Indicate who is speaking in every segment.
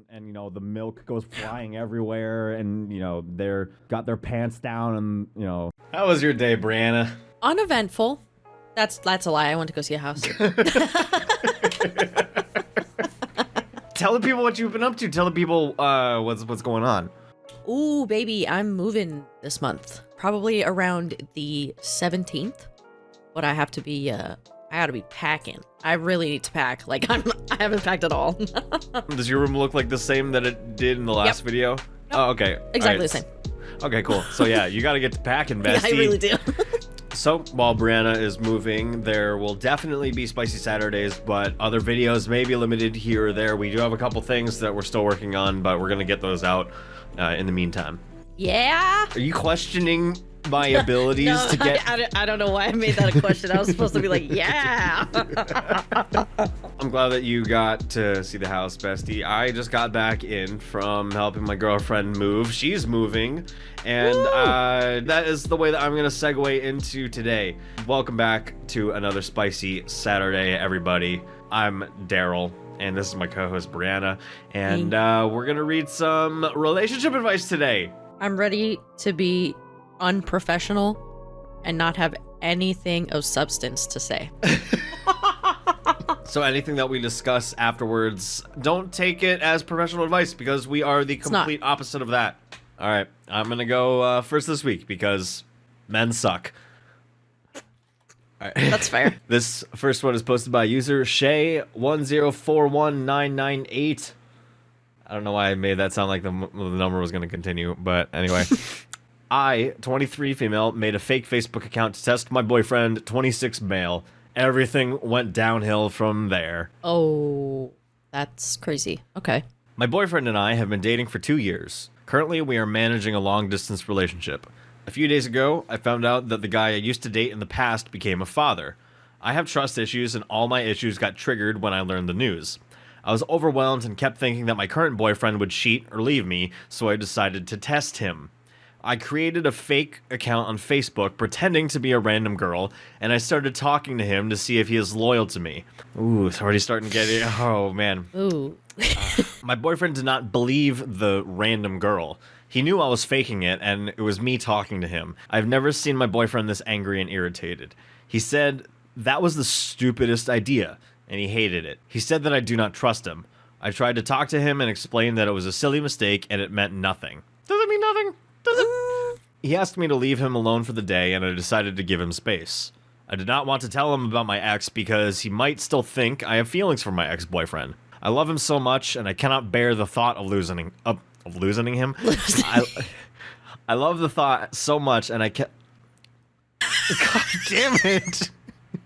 Speaker 1: and you know the milk goes flying everywhere, and you know they're got their pants down, and you know.
Speaker 2: How was your day, Brianna?
Speaker 3: Uneventful. That's a lie. I went to go see a house.
Speaker 2: Tell the people what you've been up to. Tell the people what's going on.
Speaker 3: Ooh, baby, I'm moving this month. Probably around the 17th. But I have to be I gotta be packing. I really need to pack. Like I haven't packed at all.
Speaker 2: Does your room look like the same that it did in the last video? Nope. Oh, okay.
Speaker 3: Exactly the same.
Speaker 2: Okay, cool. So yeah, you gotta get to packing, bestie.
Speaker 3: Yeah, I really do.
Speaker 2: So while Brianna is moving, there will definitely be Spicy Saturdays, but other videos may be limited here or there. We do have a couple things that we're still working on, but we're gonna get those out in the meantime.
Speaker 3: Yeah?
Speaker 2: Are you questioning my abilities
Speaker 3: No,
Speaker 2: to get...
Speaker 3: I don't know why I made that a question. I was supposed to be like, yeah.
Speaker 2: I'm glad that you got to see the house, bestie. I just got back in from helping my girlfriend move. She's moving, and that is the way that I'm going to segue into today. Welcome back to another Spicy Saturday, everybody. I'm Darryl, and this is my co-host, Brianna, and we're going to read some relationship advice today.
Speaker 3: I'm ready to be unprofessional and not have anything of substance to say.
Speaker 2: So anything that we discuss afterwards, don't take it as professional advice because we are the complete opposite of that. All right, I'm going to go first this week because men suck. All right.
Speaker 3: That's fair.
Speaker 2: This first one is posted by user Shay1041998. I don't know why I made that sound like the number was going to continue, but anyway. I, 23 female, made a fake Facebook account to test my boyfriend, 26 male. Everything went downhill from there.
Speaker 3: Oh, that's crazy. Okay.
Speaker 2: My boyfriend and I have been dating for 2 years. Currently, we are managing a long-distance relationship. A few days ago, I found out that the guy I used to date in the past became a father. I have trust issues, and all my issues got triggered when I learned the news. I was overwhelmed and kept thinking that my current boyfriend would cheat or leave me, so I decided to test him. I created a fake account on Facebook pretending to be a random girl, and I started talking to him to see if he is loyal to me. Ooh, it's already starting to get it. Oh, man.
Speaker 3: Ooh.
Speaker 2: My boyfriend did not believe the random girl. He knew I was faking it, and it was me talking to him. I've never seen my boyfriend this angry and irritated. He said that was the stupidest idea, and he hated it. He said that I do not trust him. I tried to talk to him and explain that it was a silly mistake and it meant nothing. Does it mean nothing? Does it? He asked me to leave him alone for the day, and I decided to give him space. I did not want to tell him about my ex because he might still think I have feelings for my ex-boyfriend. I love him so much, and I cannot bear the thought of losing him. I love the thought so much, and I can't... God damn it!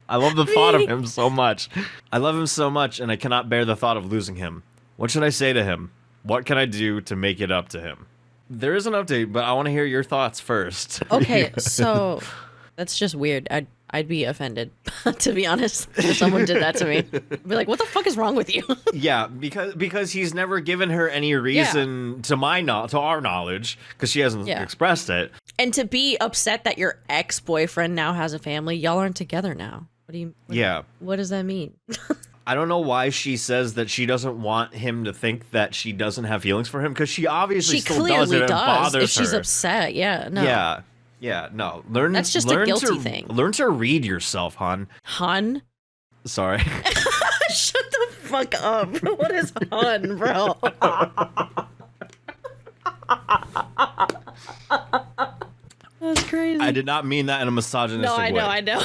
Speaker 2: I love the thought of him so much. I love him so much, and I cannot bear the thought of losing him. What should I say to him? What can I do to make it up to him? There is an update, but I want to hear your thoughts first.
Speaker 3: Okay, so that's just weird. I'd be offended, to be honest, if someone did that to me. I'd be like, what the fuck is wrong with you?
Speaker 2: Yeah, because he's never given her any reason to our knowledge, because she hasn't expressed it.
Speaker 3: And to be upset that your ex-boyfriend now has a family, y'all aren't together now. What does that mean?
Speaker 2: I don't know why she says that she doesn't want him to think that she doesn't have feelings for him, because she obviously still does, and it bothers her.
Speaker 3: If she's upset, no.
Speaker 2: Yeah, no.
Speaker 3: That's just a guilty thing.
Speaker 2: Learn to read yourself, hon.
Speaker 3: Hun?
Speaker 2: Sorry.
Speaker 3: Shut the fuck up. What is hun, bro? That's crazy.
Speaker 2: I did not mean that in a misogynistic way.
Speaker 3: I know.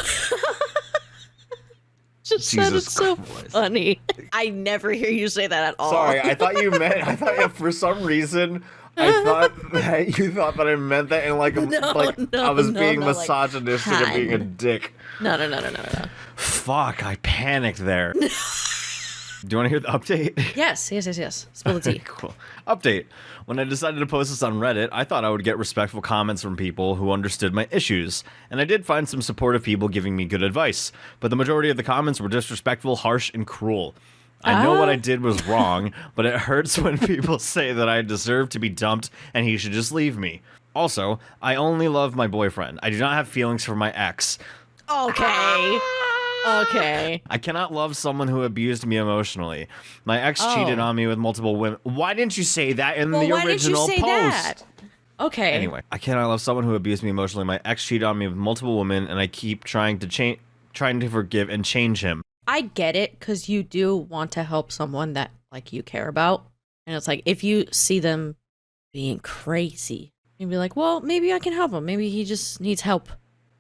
Speaker 3: Just said it's so funny. I never hear you say that at all.
Speaker 2: Sorry, I thought for some reason I thought that you thought that I meant that in like I was being misogynistic and being a dick.
Speaker 3: No.
Speaker 2: Fuck, I panicked there. Do you want to hear the update?
Speaker 3: Yes. Spill the tea.
Speaker 2: Cool. Update. When I decided to post this on Reddit, I thought I would get respectful comments from people who understood my issues, and I did find some supportive people giving me good advice, but the majority of the comments were disrespectful, harsh, and cruel. I know what I did was wrong, but it hurts when people say that I deserve to be dumped and he should just leave me. Also, I only love my boyfriend. I do not have feelings for my ex.
Speaker 3: Okay. Okay.
Speaker 2: I cannot love someone who abused me emotionally. My ex cheated
Speaker 3: Oh.
Speaker 2: on me with multiple women. Why didn't you say that in
Speaker 3: Well,
Speaker 2: the
Speaker 3: why didn't you
Speaker 2: original
Speaker 3: say
Speaker 2: post?
Speaker 3: that? Okay.
Speaker 2: Anyway, I cannot love someone who abused me emotionally. My ex cheated on me with multiple women, and I keep trying to forgive and change him.
Speaker 3: I get it, because you do want to help someone that like you care about. And it's like, if you see them being crazy, you'd be like, well, maybe I can help him. Maybe he just needs help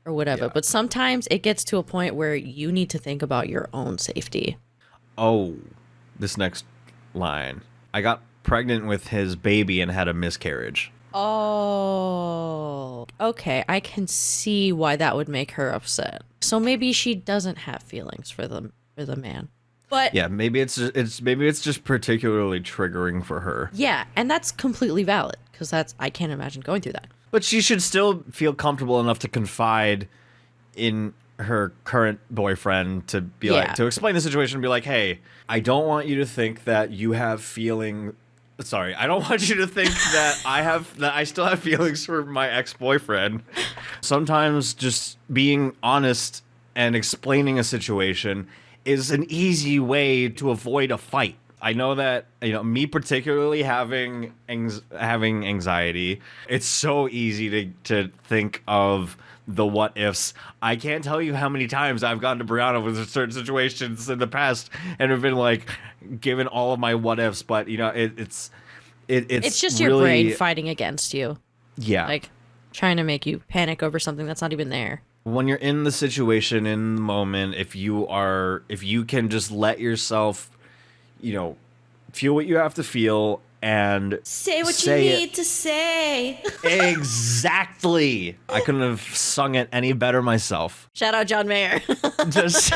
Speaker 3: or whatever.
Speaker 2: Yeah.
Speaker 3: But sometimes it gets to a point where you need to think about your own safety.
Speaker 2: Oh, this next line. I got pregnant with his baby and had a miscarriage.
Speaker 3: Oh, okay. I can see why that would make her upset. So maybe she doesn't have feelings for the man. But
Speaker 2: Yeah, maybe it's just particularly triggering for her.
Speaker 3: yeah, and that's completely valid, because I can't imagine going through that.
Speaker 2: But she should still feel comfortable enough to confide in her current boyfriend to be
Speaker 3: Yeah.
Speaker 2: like, to explain the situation and be like, hey, I don't want you to think that you have feeling. Sorry, I don't want you to think that I still have feelings for my ex-boyfriend. Sometimes just being honest and explaining a situation is an easy way to avoid a fight. I know that, me particularly having anxiety, it's so easy to think of the what ifs. I can't tell you how many times I've gone to Brianna with certain situations in the past and have been like given all of my what ifs, but it's
Speaker 3: It's just your
Speaker 2: really,
Speaker 3: brain fighting against you,
Speaker 2: yeah.
Speaker 3: like trying to make you panic over something that's not even there.
Speaker 2: When you're in the situation, in the moment, if you can just let yourself, feel what you have to feel and
Speaker 3: Say what
Speaker 2: say
Speaker 3: you
Speaker 2: it.
Speaker 3: need to say.
Speaker 2: Exactly. I couldn't have sung it any better myself.
Speaker 3: Shout out John Mayer.
Speaker 2: Just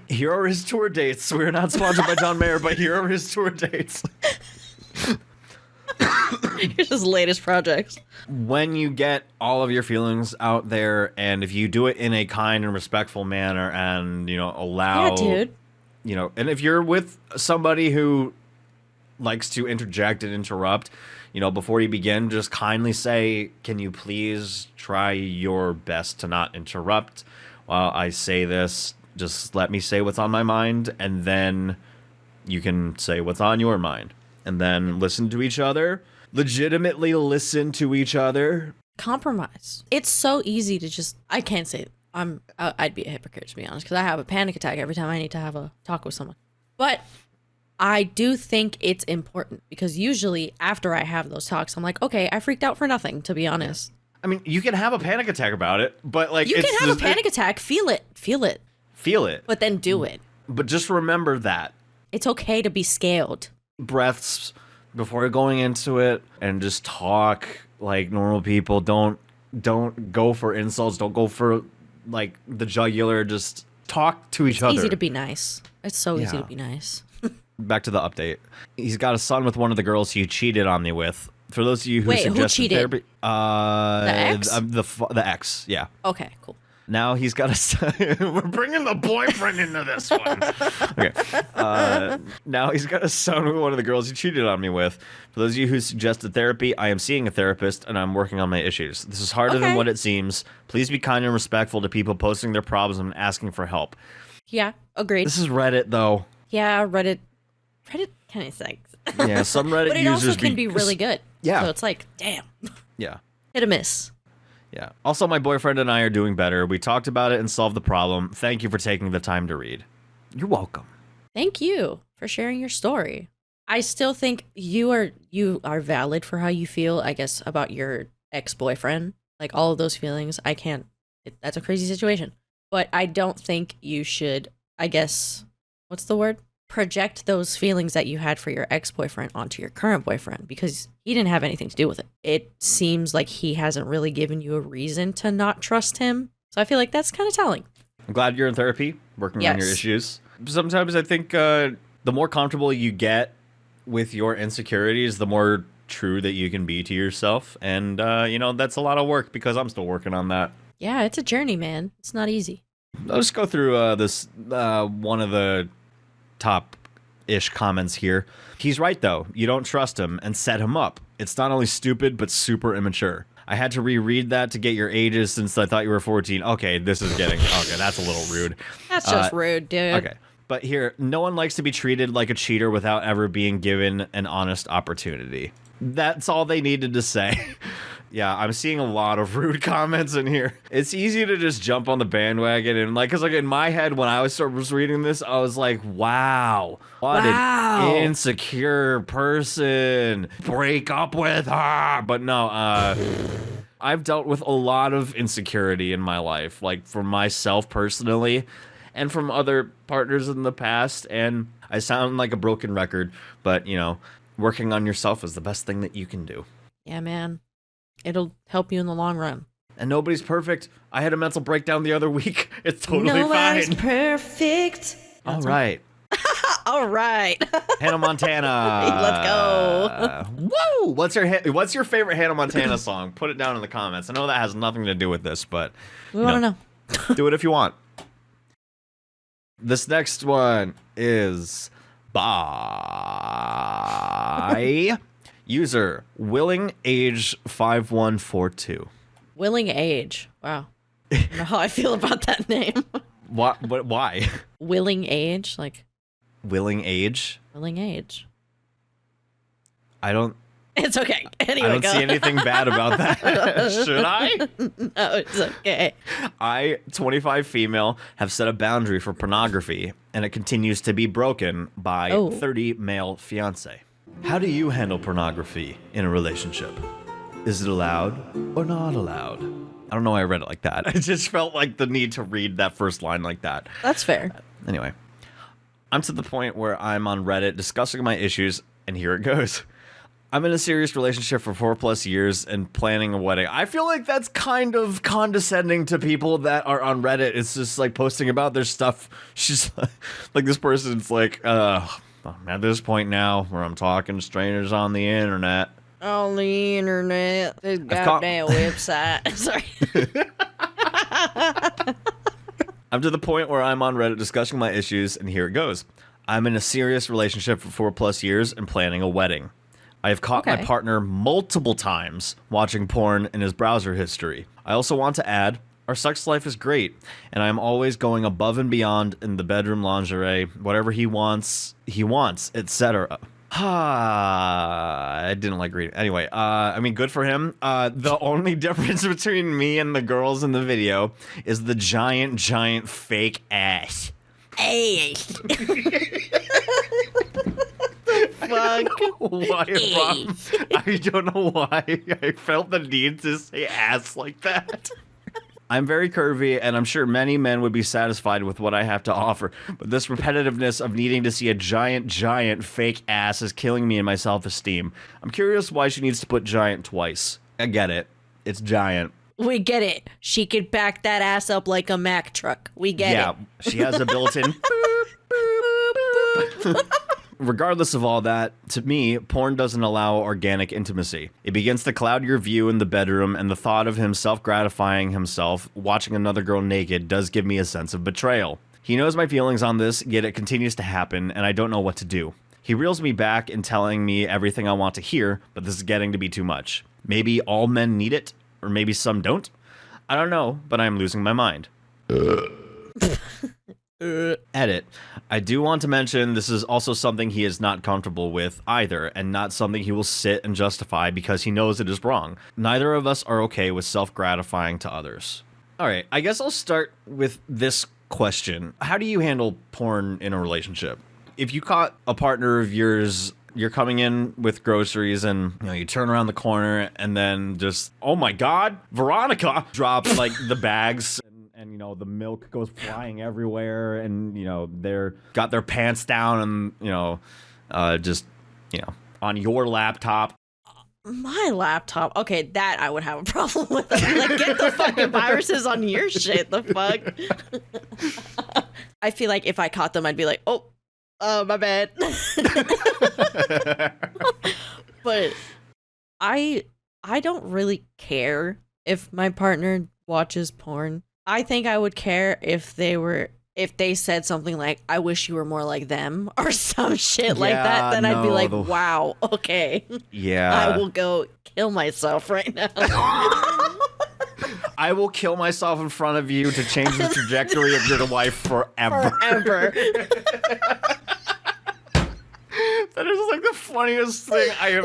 Speaker 2: here are his tour dates. We're not sponsored by John Mayer, but here are his tour dates.
Speaker 3: Here's his latest projects.
Speaker 2: When you get all of your feelings out there, and if you do it in a kind and respectful manner, and allow,
Speaker 3: Yeah, dude.
Speaker 2: And if you're with somebody who likes to interject and interrupt, before you begin, just kindly say, can you please try your best to not interrupt while I say this? Just let me say what's on my mind, and then you can say what's on your mind. And then listen to each other. Legitimately listen to each other.
Speaker 3: Compromise. It's so easy to just, I can't say it. I'd be a hypocrite, to be honest, because I have a panic attack every time I need to have a talk with someone. But I do think it's important, because usually after I have those talks, I'm like, okay, I freaked out for nothing, to be honest.
Speaker 2: I mean, you can have a panic attack about it, but like
Speaker 3: You
Speaker 2: it's
Speaker 3: can have
Speaker 2: just,
Speaker 3: a panic attack, feel it,
Speaker 2: feel it,
Speaker 3: but then do it.
Speaker 2: but just remember that
Speaker 3: It's okay to be scaled.
Speaker 2: breaths before going into it, and just talk like normal people. Don't go for insults. Don't go for like the jugular. Just talk to each other.
Speaker 3: Easy to be nice. It's so easy
Speaker 2: Yeah.
Speaker 3: to be nice.
Speaker 2: Back to the update. He's got a son with one of the girls he cheated on me with. For those of you who
Speaker 3: Wait, who
Speaker 2: suggested
Speaker 3: cheated?
Speaker 2: therapy,
Speaker 3: ex?
Speaker 2: The ex, yeah.
Speaker 3: Okay, cool.
Speaker 2: Now he's got a son. We're bringing the boyfriend into this one. Okay. Now he's got a son with one of the girls he cheated on me with. For those of you who suggested therapy, I am seeing a therapist and I'm working on my issues. This is harder than
Speaker 3: Okay.
Speaker 2: what it seems. Please be kind and respectful to people posting their problems and asking for help.
Speaker 3: Yeah, agreed.
Speaker 2: This is Reddit, though.
Speaker 3: Yeah, Reddit kind of sucks.
Speaker 2: Yeah, some Reddit
Speaker 3: But it
Speaker 2: users
Speaker 3: also can be really good.
Speaker 2: Yeah.
Speaker 3: So it's like, damn,
Speaker 2: Yeah.
Speaker 3: hit or miss.
Speaker 2: Yeah. Also, my boyfriend and I are doing better. We talked about it and solved the problem. Thank you for taking the time to read. You're welcome.
Speaker 3: Thank you for sharing your story. I still think you are valid for how you feel, I guess, about your ex-boyfriend. Like all of those feelings, that's a crazy situation. But I don't think you should, I guess, what's the word? Project those feelings that you had for your ex-boyfriend onto your current boyfriend, because he didn't have anything to do with it. It seems like he hasn't really given you a reason to not trust him. So I feel like that's kind of telling.
Speaker 2: I'm glad you're in therapy, working on your
Speaker 3: Yes.
Speaker 2: issues. Sometimes I think the more comfortable you get with your insecurities, the more true that you can be to yourself. And, that's a lot of work, because I'm still working on that.
Speaker 3: Yeah, it's a journey, man. It's not easy.
Speaker 2: I'll just go through this one of the top-ish comments here. He's right, though. You don't trust him and set him up. It's not only stupid, but super immature. I had to reread that to get your ages since I thought you were 14. Okay, this is getting... Okay, that's a little rude.
Speaker 3: That's just rude, dude.
Speaker 2: Okay. But here, no one likes to be treated like a cheater without ever being given an honest opportunity. That's all they needed to say. Yeah, I'm seeing a lot of rude comments in here. It's easy to just jump on the bandwagon and because in my head when I was reading this, I was like, wow, what an insecure person. Break up with her. But no, I've dealt with a lot of insecurity in my life, like for myself personally and from other partners in the past. And I sound like a broken record, but working on yourself is the best thing that you can do.
Speaker 3: Yeah, man. It'll help you in the long run.
Speaker 2: And nobody's perfect. I had a mental breakdown the other week. It's totally
Speaker 3: Nobody's
Speaker 2: fine.
Speaker 3: perfect.
Speaker 2: All right.
Speaker 3: All right.
Speaker 2: Hannah Montana.
Speaker 3: Let's go.
Speaker 2: Woo! What's your favorite Hannah Montana song? Put it down in the comments. I know that has nothing to do with this, but
Speaker 3: We want to know.
Speaker 2: do it if you want. This next one is by user Willing Age 5142.
Speaker 3: Willing Age. Wow. I don't know how I feel about that name.
Speaker 2: What? Why?
Speaker 3: Willing Age, like
Speaker 2: Willing Age.
Speaker 3: Willing Age.
Speaker 2: I don't.
Speaker 3: It's okay. Anyway,
Speaker 2: I don't see anything bad about that. Should I?
Speaker 3: No, it's okay.
Speaker 2: I, 25 female, have set a boundary for pornography, and it continues to be broken by 30 male fiance. How do you handle pornography in a relationship? Is it allowed or not allowed? I don't know why I read it like that. I just felt like the need to read that first line like that.
Speaker 3: That's fair.
Speaker 2: Anyway, I'm to the point where I'm on Reddit discussing my issues, and here it goes. I'm in a serious relationship for 4+ years and planning a wedding. I feel like that's kind of condescending to people that are on Reddit. It's just like posting about their stuff. She's like, this person's like, I'm at this point now where I'm talking to strangers on the internet.
Speaker 3: On the internet. This goddamn website. Sorry.
Speaker 2: I'm to the point where I'm on Reddit discussing my issues, and here it goes. I'm in a serious relationship for 4+ years and planning a wedding. I have caught my partner multiple times watching porn in his browser history. I also want to add, our sex life is great, and I am always going above and beyond in the bedroom lingerie, whatever he wants, etc. I didn't like reading. Anyway, I mean, good for him. The only difference between me and the girls in the video is the giant fake ass.
Speaker 3: Hey. Fuck.
Speaker 2: Why, Bob? I don't know why I felt the need to say ass like that. I'm very curvy, and I'm sure many men would be satisfied with what I have to offer, but this repetitiveness of needing to see a giant fake ass is killing me in my self-esteem. I'm curious why she needs to put giant twice. I get it. It's giant.
Speaker 3: We get it. She could back that ass up like a Mack truck. We get it.
Speaker 2: Yeah, she has a built-in... Regardless of all that, to me, porn doesn't allow organic intimacy. It begins to cloud your view in the bedroom, and the thought of him self-gratifying himself watching another girl naked does give me a sense of betrayal. He knows my feelings on this, yet it continues to happen, and I don't know what to do. He reels me back in telling me everything I want to hear, but this is getting to be too much. Maybe all men need it, or maybe some don't? I don't know, but I'm losing my mind. Edit. I do want to mention this is also something he is not comfortable with either, and not something he will sit and justify because he knows it is wrong. Neither of us are okay with self-gratifying to others. Alright, I guess I'll start with this question. How do you handle porn in a relationship? If you caught a partner of yours, you're coming in with groceries and you turn around the corner and then just, oh my god, Veronica drops like the bags. And the milk goes flying everywhere, and they're got their pants down, and just on your laptop.
Speaker 3: My laptop. Okay, that I would have a problem with. Like, get the fucking viruses on your shit. The fuck. I feel like if I caught them, I'd be like, oh, my bad. But I don't really care if my partner watches porn. I think I would care if they were if they said something like, I wish you were more like them or some shit like that, then I'd be like, wow, okay.
Speaker 2: Yeah.
Speaker 3: I will go kill myself right now.
Speaker 2: I will kill myself in front of you to change the trajectory of your life forever.
Speaker 3: Forever.
Speaker 2: That is like the funniest thing I have.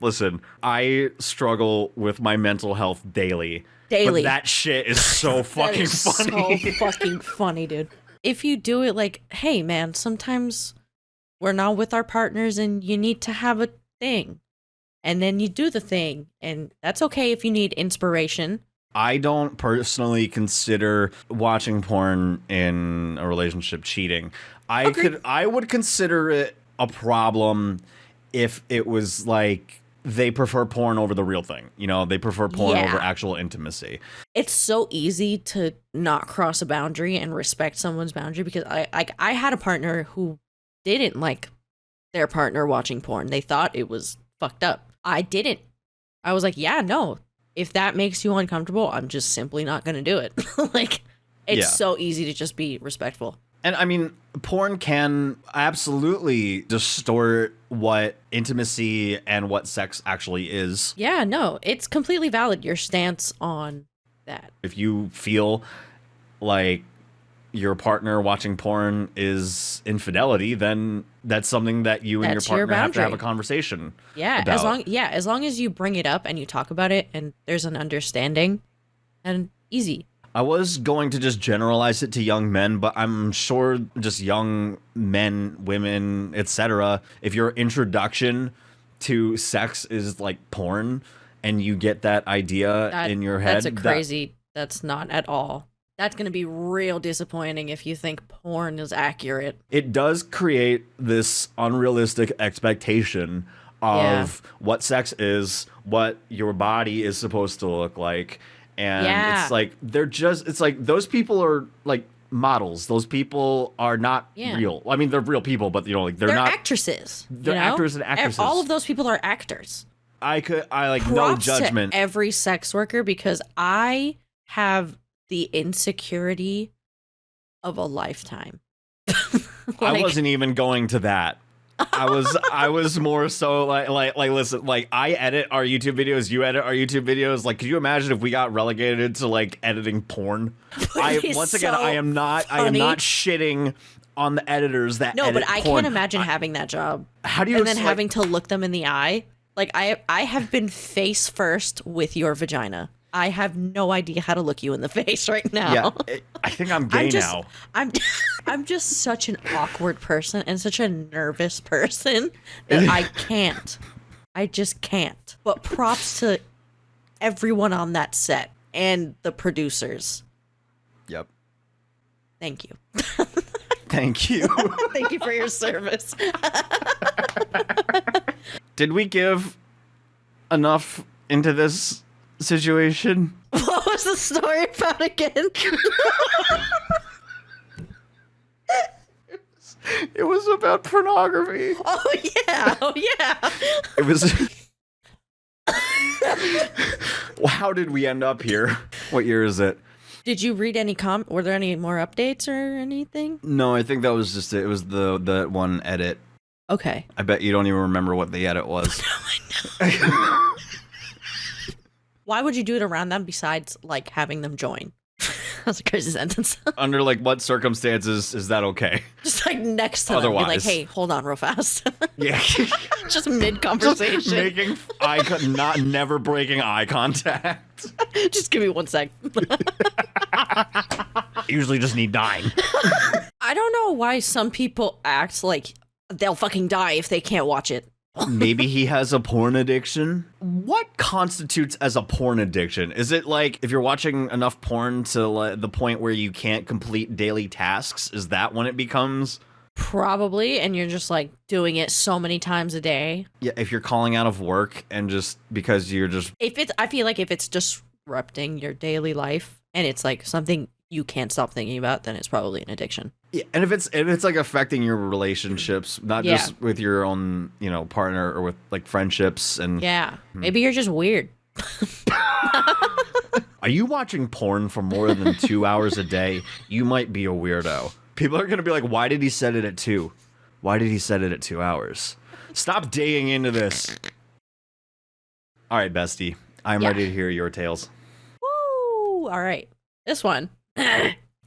Speaker 2: Listen. I struggle with my mental health daily. But that shit is so fucking funny.
Speaker 3: So fucking funny, dude. If you do it like, hey man, sometimes we're not with our partners and you need to have a thing. And then you do the thing. And that's okay if you need inspiration.
Speaker 2: I don't personally consider watching porn in a relationship cheating. I would consider it a problem if it was like they prefer porn over the real thing. You know, they prefer porn over actual intimacy.
Speaker 3: It's so easy to not cross a boundary and respect someone's boundary because I had a partner who didn't like their partner watching porn. They thought it was fucked up. I didn't. I was like, yeah, no. If that makes you uncomfortable, I'm just simply not going to do it. Like, it's so easy to just be respectful.
Speaker 2: And I mean, porn can absolutely distort what intimacy and what sex actually is.
Speaker 3: Yeah, no, it's completely valid, your stance on that.
Speaker 2: If you feel like your partner watching porn is infidelity, then that's something that you and your partner have to have a conversation about.
Speaker 3: As long as you bring it up and you talk about it and there's an understanding, and easy.
Speaker 2: I was going to just generalize it to young men, but I'm sure just young men, women, etc. If your introduction to sex is like porn and you get that idea in your head.
Speaker 3: That's not at all. That's going to be real disappointing if you think porn is accurate.
Speaker 2: It does create this unrealistic expectation of what sex is, what your body is supposed to look like. And it's like, it's like those people are like models. Those people are not real. I mean, they're real people, but you know, like they're not
Speaker 3: actresses.
Speaker 2: They're actors and actresses.
Speaker 3: All of those people are actors.
Speaker 2: I like
Speaker 3: Props
Speaker 2: no judgment.
Speaker 3: To every sex worker, because I have the insecurity of a lifetime.
Speaker 2: I wasn't even going to that. I was more so like listen, like I edit our YouTube videos, you edit our YouTube videos. Like, could you imagine if we got relegated to like editing porn? I am not shitting on the editors that edit
Speaker 3: but I
Speaker 2: porn.
Speaker 3: can't imagine having that job.
Speaker 2: How do you
Speaker 3: then having to look them in the eye? Like I have been face first with your vagina. I have no idea how to look you in the face right now.
Speaker 2: Yeah, I think I'm gay now.
Speaker 3: I'm just such an awkward person and such a nervous person that I can't. I just can't. But props to everyone on that set and the producers.
Speaker 2: Yep.
Speaker 3: Thank you.
Speaker 2: Thank you.
Speaker 3: Thank you for your service.
Speaker 2: Did we give enough into this situation?
Speaker 3: What was the story about again?
Speaker 2: It was about pornography.
Speaker 3: Oh yeah.
Speaker 2: It was. How did we end up here? What year is it?
Speaker 3: Did you read any were there any more updates or anything?
Speaker 2: No, I think that was just it. It was the one edit.
Speaker 3: Okay.
Speaker 2: I bet you don't even remember what the edit was.
Speaker 3: I know. Why would you do it around them besides like having them join? That's a crazy sentence.
Speaker 2: Under like what circumstances is that okay?
Speaker 3: Just like next to them, be like, hey, hold on real fast.
Speaker 2: Yeah.
Speaker 3: Just mid conversation.
Speaker 2: Just making never breaking eye contact.
Speaker 3: Just give me 1 sec.
Speaker 2: Usually just need 9.
Speaker 3: I don't know why some people act like they'll fucking die if they can't watch it.
Speaker 2: Maybe he has a porn addiction. What constitutes as a porn addiction? Is it like if you're watching enough porn to the point where you can't complete daily tasks? Is that when it becomes?
Speaker 3: Probably, and you're just like doing it so many times a day.
Speaker 2: Yeah, if you're calling out of work and just because you're just...
Speaker 3: I feel like if it's disrupting your daily life and it's like something you can't stop thinking about, then it's probably an addiction.
Speaker 2: Yeah, and if it's like affecting your relationships, not just with your own, partner or with like friendships and
Speaker 3: maybe you're just weird.
Speaker 2: I Are you watching porn for more than 2 hours a day? You might be a weirdo. People are going to be like, why did he set it at 2? Why did he set it at 2 hours? Stop digging into this. All right, bestie. I'm ready to hear your tales.
Speaker 3: Woo! All right. This one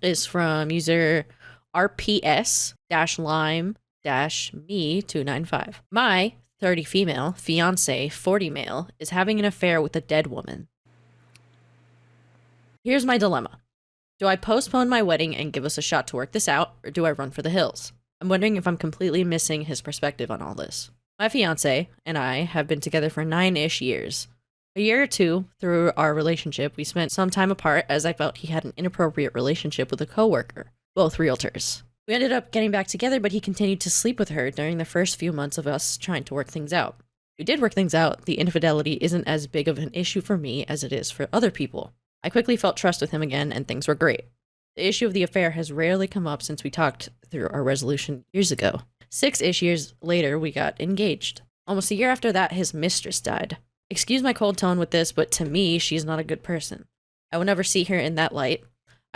Speaker 3: is from user RPS-lime-me295. My 30 female, fiance, 40 male, is having an affair with a dead woman. Here's my dilemma. Do I postpone my wedding and give us a shot to work this out, or do I run for the hills? I'm wondering if I'm completely missing his perspective on all this. My fiance and I have been together for 9-ish years. A year or two through our relationship, we spent some time apart as I felt he had an inappropriate relationship with a coworker, both realtors. We ended up getting back together, but he continued to sleep with her during the first few months of us trying to work things out. We did work things out. The infidelity isn't as big of an issue for me as it is for other people. I quickly felt trust with him again, and things were great. The issue of the affair has rarely come up since we talked through our resolution years ago. 6-ish years later, we got engaged. Almost a year after that, his mistress died. Excuse my cold tone with this, but to me, she's not a good person. I will never see her in that light.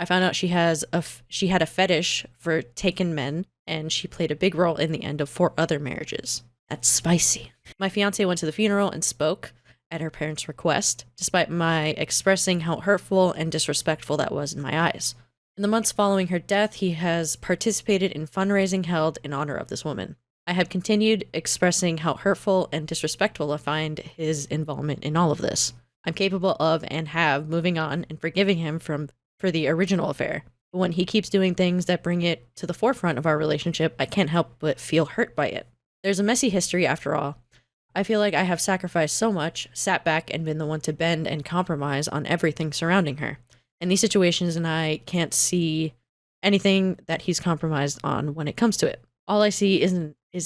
Speaker 3: I found out she had a fetish for taken men, and she played a big role in the end of 4 other marriages. That's spicy. My fiance went to the funeral and spoke at her parents' request, despite my expressing how hurtful and disrespectful that was in my eyes. In the months following her death, he has participated in fundraising held in honor of this woman. I have continued expressing how hurtful and disrespectful I find his involvement in all of this. I'm capable of and have moving on and forgiving him for the original affair. But when he keeps doing things that bring it to the forefront of our relationship, I can't help but feel hurt by it. There's a messy history after all. I feel like I have sacrificed so much, sat back and been the one to bend and compromise on everything surrounding her. In these situations, and I can't see anything that he's compromised on when it comes to it. All I see is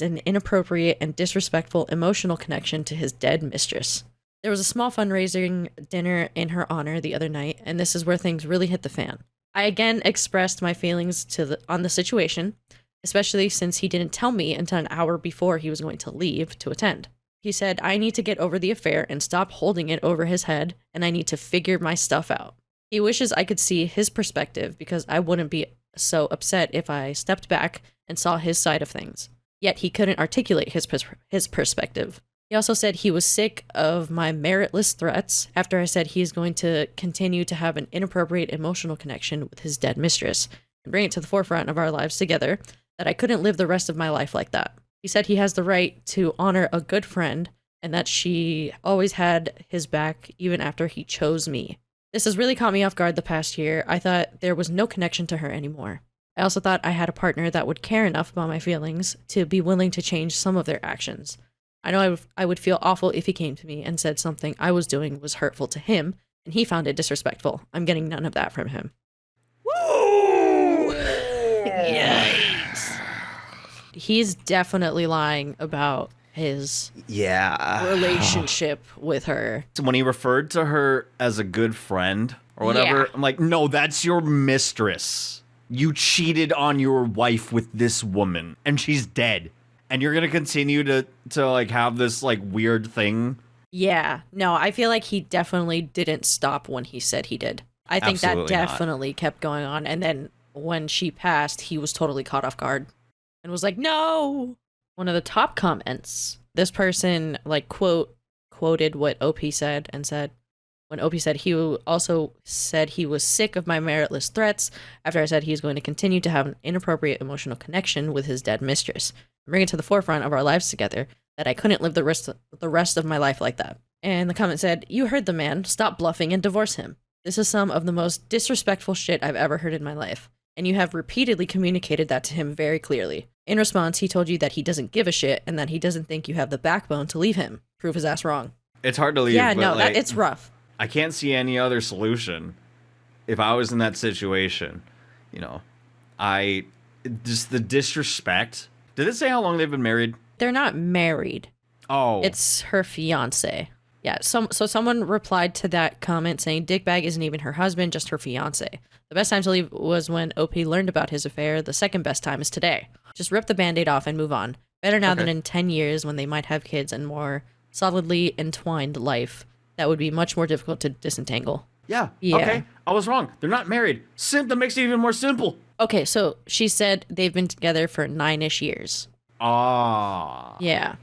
Speaker 3: an inappropriate and disrespectful emotional connection to his dead mistress. There was a small fundraising dinner in her honor the other night, and this is where things really hit the fan. I again expressed my feelings on the situation, especially since he didn't tell me until an hour before he was going to leave to attend. He said, I need to get over the affair and stop holding it over his head, and I need to figure my stuff out. He wishes I could see his perspective because I wouldn't be so upset if I stepped back and saw his side of things. Yet he couldn't articulate his perspective. He also said he was sick of my meritless threats after I said he's going to continue to have an inappropriate emotional connection with his dead mistress and bring it to the forefront of our lives together, that I couldn't live the rest of my life like that. He said he has the right to honor a good friend and that she always had his back even after he chose me. This has really caught me off guard the past year. I thought there was no connection to her anymore. I also thought I had a partner that would care enough about my feelings to be willing to change some of their actions. I know I would feel awful if he came to me and said something I was doing was hurtful to him, and he found it disrespectful. I'm getting none of that from him.
Speaker 2: Woo!
Speaker 3: Yes. He's definitely lying about his relationship with her.
Speaker 2: When he referred to her as a good friend or whatever, I'm like, no, that's your mistress. You cheated on your wife with this woman, and she's dead. And you're gonna continue to like have this like weird thing.
Speaker 3: Yeah, no, I feel like he definitely didn't stop when he said he did. I think
Speaker 2: Absolutely
Speaker 3: that definitely kept going on. And then when she passed, he was totally caught off guard and was like, no. One of the top comments, this person like quoted what OP said and said, when OP said he also said he was sick of my meritless threats after I said he's going to continue to have an inappropriate emotional connection with his dead mistress. Bring it to the forefront of our lives together, that I couldn't live the rest of my life like that. And the comment said, you heard the man, stop bluffing and divorce him. This is some of the most disrespectful shit I've ever heard in my life. And you have repeatedly communicated that to him very clearly. In response, he told you that he doesn't give a shit and that he doesn't think you have the backbone to leave him. Prove his ass wrong.
Speaker 2: It's hard to leave.
Speaker 3: Yeah,
Speaker 2: but
Speaker 3: no,
Speaker 2: like,
Speaker 3: it's rough.
Speaker 2: I can't see any other solution. If I was in that situation, you know, just the disrespect. Did it say how long they've been married?
Speaker 3: They're not married.
Speaker 2: Oh.
Speaker 3: It's her fiance. Yeah, so someone replied to that comment saying dickbag isn't even her husband, just her fiance. The best time to leave was when OP learned about his affair. The second best time is today. Just rip the Band-Aid off and move on. Better now than in 10 years when they might have kids and more solidly entwined life that would be much more difficult to disentangle.
Speaker 2: Yeah.
Speaker 3: Yeah.
Speaker 2: Okay. I was wrong. They're not married. That makes it even more simple.
Speaker 3: Okay, so she said they've been together for 9-ish years.
Speaker 2: Ah.
Speaker 3: Yeah.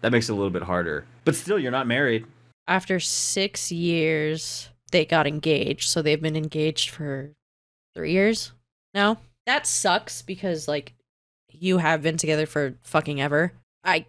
Speaker 2: That makes it a little bit harder. But still, you're not married.
Speaker 3: After 6 years, they got engaged. So they've been engaged for 3 years now. That sucks because, like, you have been together for fucking ever. I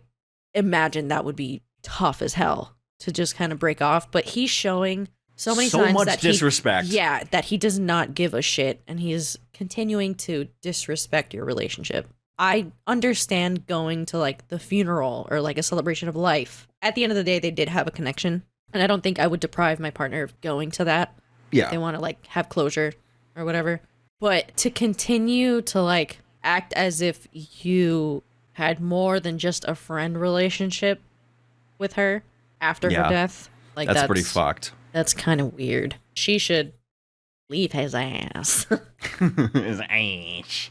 Speaker 3: imagine that would be tough as hell to just kind of break off. But he's showing so many signs
Speaker 2: much
Speaker 3: that
Speaker 2: disrespect.
Speaker 3: that he does not give a shit. And he is continuing to disrespect your relationship. I understand going to, like, the funeral or, like, a celebration of life. At the end of the day, they did have a connection. And I don't think I would deprive my partner of going to that.
Speaker 2: Yeah.
Speaker 3: If they want to, like, have closure or whatever. But to continue to, like, act as if you had more than just a friend relationship with her after her death, like,
Speaker 2: that's pretty fucked.
Speaker 3: That's kind of weird. She should leave his ass.
Speaker 2: His ass.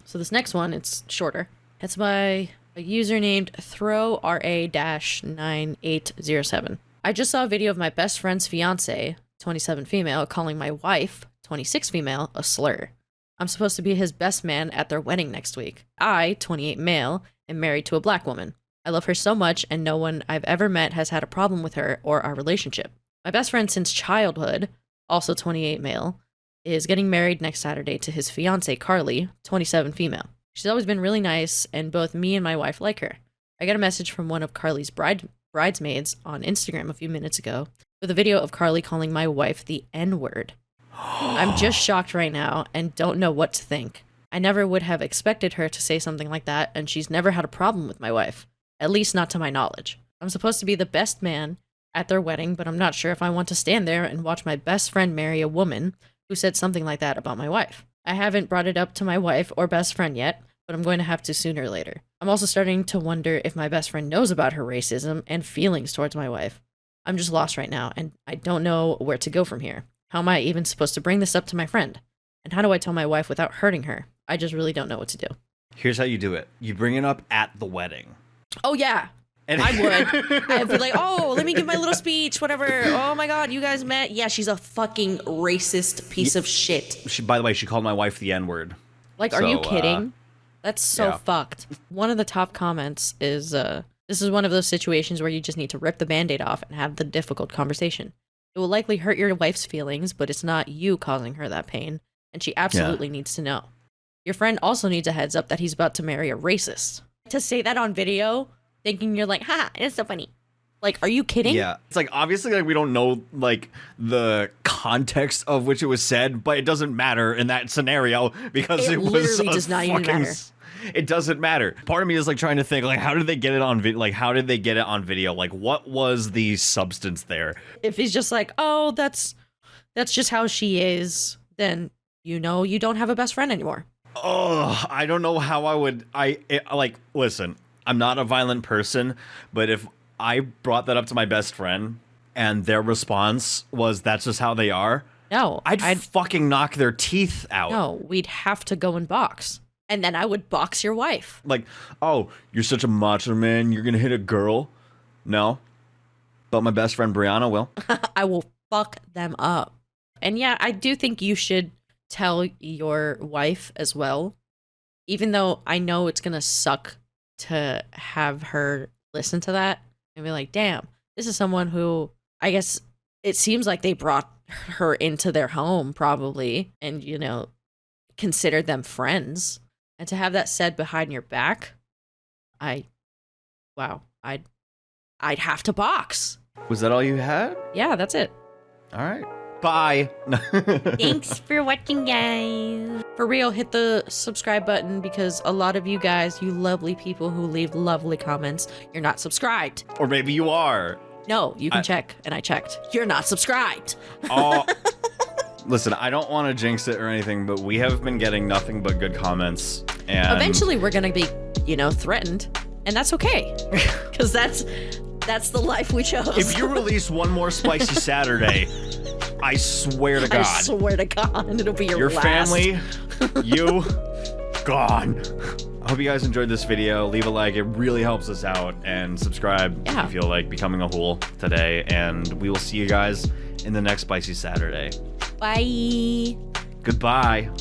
Speaker 3: So this next one, it's shorter. It's by a user named ThrowRA-9807. I just saw a video of my best friend's fiance, 27 female, calling my wife, 26 female, a slur. I'm supposed to be his best man at their wedding next week. I, 28 male, am married to a black woman. I love her so much and no one I've ever met has had a problem with her or our relationship. My best friend since childhood, also 28 male, is getting married next Saturday to his fiancée, Carly, 27 female. She's always been really nice, and both me and my wife like her. I got a message from one of Carly's bridesmaids on Instagram a few minutes ago with a video of Carly calling my wife the N-word. I'm just shocked right now and don't know what to think. I never would have expected her to say something like that, and she's never had a problem with my wife, at least not to my knowledge. I'm supposed to be the best man at their wedding, but I'm not sure if I want to stand there and watch my best friend marry a woman who said something like that about my wife. I haven't brought it up to my wife or best friend yet, but I'm going to have to sooner or later. I'm also starting to wonder if my best friend knows about her racism and feelings towards my wife. I'm just lost right now, and I don't know where to go from here. How am I even supposed to bring this up to my friend? And how do I tell my wife without hurting her? I just really don't know what to do.
Speaker 2: Here's how you do it. You bring it up at the wedding.
Speaker 3: Oh, yeah.
Speaker 2: And
Speaker 3: I would. I'd be like, oh, let me give my little speech, whatever. Oh my God, you guys met? Yeah, she's a fucking racist piece of shit.
Speaker 2: By the way, she called my wife the N-word.
Speaker 3: Like, are you kidding? That's so fucked. One of the top comments is, this is one of those situations where you just need to rip the Band-Aid off and have the difficult conversation. It will likely hurt your wife's feelings, but it's not you causing her that pain, and she absolutely needs to know. Your friend also needs a heads up that he's about to marry a racist. To say that on video, thinking you're like, ha, it's so funny. Like, are you kidding?
Speaker 2: Yeah. It's like, obviously, like, we don't know, like, the context of which it was said, but it doesn't matter in that scenario because it was
Speaker 3: literally does not even matter.
Speaker 2: It doesn't matter. Part of me is, like, trying to think, like, how did they get it on video? Like, how did they get it on video? Like, what was the substance there?
Speaker 3: If he's just like, oh, that's just how she is, then you know you don't have a best friend anymore.
Speaker 2: Oh, I don't know how I would. Listen, I'm not a violent person, but if I brought that up to my best friend and their response was that's just how they are,
Speaker 3: no,
Speaker 2: I'd fucking knock their teeth out.
Speaker 3: No, we'd have to go and box. And then I would box your wife.
Speaker 2: Like, oh, you're such a macho man, you're gonna hit a girl? No. But my best friend Brianna will.
Speaker 3: I will fuck them up. And yeah, I do think you should tell your wife as well. Even though I know it's gonna suck to have her listen to that and be like, damn, this is someone who, I guess it seems like they brought her into their home probably and, you know, considered them friends. And to have that said behind your back, I'd have to box.
Speaker 2: Was that all you had?
Speaker 3: Yeah, that's it.
Speaker 2: All right. Bye.
Speaker 3: Thanks for watching, guys. For real, hit the subscribe button because a lot of you guys, you lovely people who leave lovely comments, you're not subscribed.
Speaker 2: Or maybe you are.
Speaker 3: No, you can check, and I checked. You're not subscribed.
Speaker 2: Oh. Listen, I don't want to jinx it or anything, but we have been getting nothing but good comments. And
Speaker 3: eventually we're going to be, you know, threatened, and that's okay. Because that's the life we chose.
Speaker 2: If you release one more Spicy Saturday, I swear to God.
Speaker 3: I swear to God, it'll be your
Speaker 2: Your
Speaker 3: last.
Speaker 2: family, you, gone. I hope you guys enjoyed this video. Leave a like, it really helps us out, and subscribe if you feel like becoming a Hool today. And we will see you guys in the next Spicy Saturday.
Speaker 3: Bye.
Speaker 2: Goodbye.